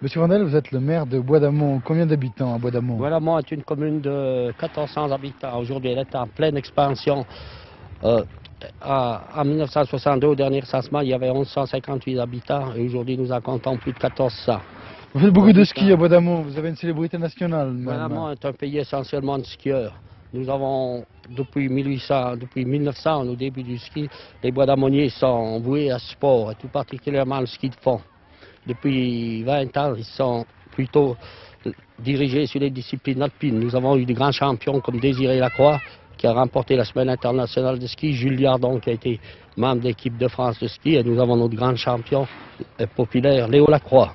Monsieur Vandel, vous êtes le maire de Bois d'Amont. Combien d'habitants à Bois d'Amont? Bois d'Amont est une commune de 1400 habitants. Aujourd'hui, elle est en pleine expansion. En 1962, au dernier recensement, il y avait 1158 habitants et aujourd'hui, nous en comptons plus de 1400. Vous faites beaucoup de ski à Bois d'Amont. Vous avez une célébrité nationale même. Bois d'Amont est un pays essentiellement de skieurs. Nous avons, depuis 1900, au début du ski, les Bois d'Amoniers sont voués à ce sport, et tout particulièrement le ski de fond. Depuis 20 ans, ils sont plutôt dirigés sur les disciplines alpines. Nous avons eu des grands champions comme Désiré Lacroix, qui a remporté la semaine internationale de ski, Jules Liardon, qui a été membre d'équipe de France de ski, et nous avons notre grand champion populaire, Léo Lacroix.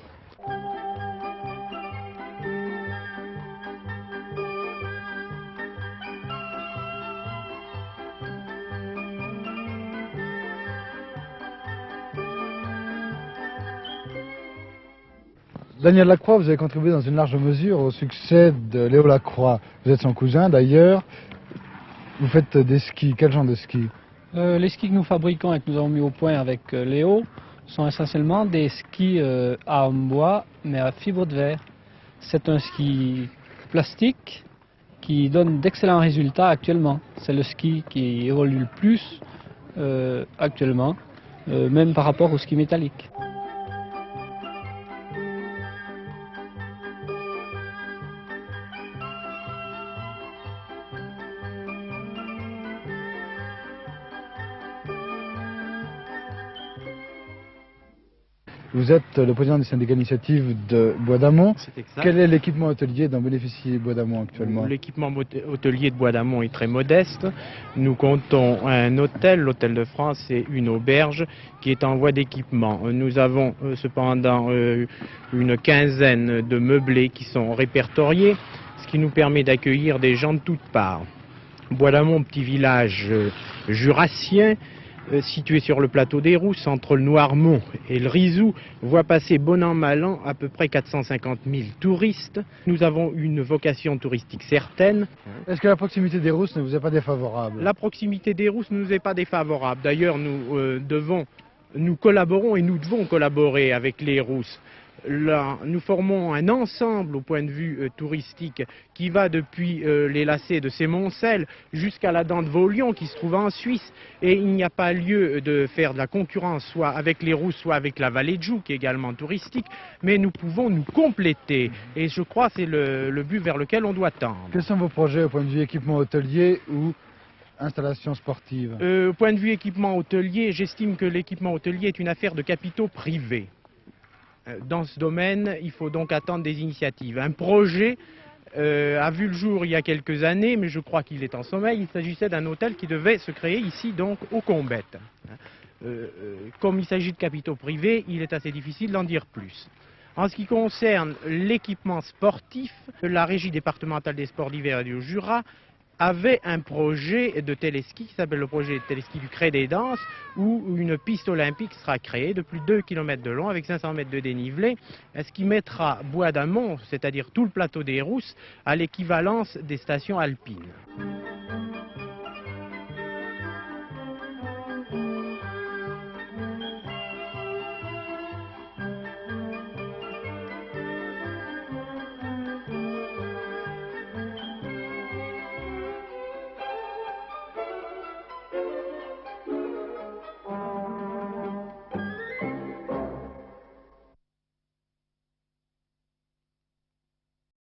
Daniel Lacroix, vous avez contribué dans une large mesure au succès de Léo Lacroix. Vous êtes son cousin d'ailleurs. Vous faites des skis. Quel genre de ski? Les skis que nous fabriquons et que nous avons mis au point avec Léo sont essentiellement des skis en bois mais à fibre de verre. C'est un ski plastique qui donne d'excellents résultats actuellement. C'est le ski qui évolue le plus actuellement, même par rapport au ski métallique. Vous êtes le président du syndicat d'initiative de Bois d'Amont. C'est exact. Quel est l'équipement hôtelier dont bénéficie Bois d'Amont actuellement? L'équipement hôtelier de Bois d'Amont est très modeste. Nous comptons un hôtel, l'Hôtel de France, et une auberge qui est en voie d'équipement. Nous avons cependant une quinzaine de meublés qui sont répertoriés, ce qui nous permet d'accueillir des gens de toutes parts. Bois d'Amont, petit village jurassien, situé sur le plateau des Rousses, entre le Noirmont et le Rizou, voit passer bon an mal an à peu près 450 000 touristes. Nous avons une vocation touristique certaine. Est-ce que la proximité des Rousses ne vous est pas défavorable? La proximité des Rousses ne nous est pas défavorable. D'ailleurs, nous collaborons et nous devons collaborer avec les Rousses. Là, nous formons un ensemble au point de vue touristique qui va depuis les lacets de Sémoncel jusqu'à la dent de Vaulion qui se trouve en Suisse, et il n'y a pas lieu de faire de la concurrence soit avec les Rousses soit avec la vallée de Joux qui est également touristique, mais nous pouvons nous compléter et je crois que c'est le but vers lequel on doit tendre. Quels sont vos projets au point de vue équipement hôtelier ou installation sportive? Au point de vue équipement hôtelier, j'estime que l'équipement hôtelier est une affaire de capitaux privés. Dans ce domaine, il faut donc attendre des initiatives. Un projet a vu le jour il y a quelques années, mais je crois qu'il est en sommeil. Il s'agissait d'un hôtel qui devait se créer ici, donc, au Combette. Comme il s'agit de capitaux privés, il est assez difficile d'en dire plus. En ce qui concerne l'équipement sportif, la Régie départementale des sports d'hiver et du Jura avait un projet de téléski qui s'appelle le projet de téléski du Cré des Danses, où une piste olympique sera créée de plus de 2 km de long avec 500 mètres de dénivelé, ce qui mettra Bois d'Amont, c'est-à-dire tout le plateau des Rousses, à l'équivalence des stations alpines.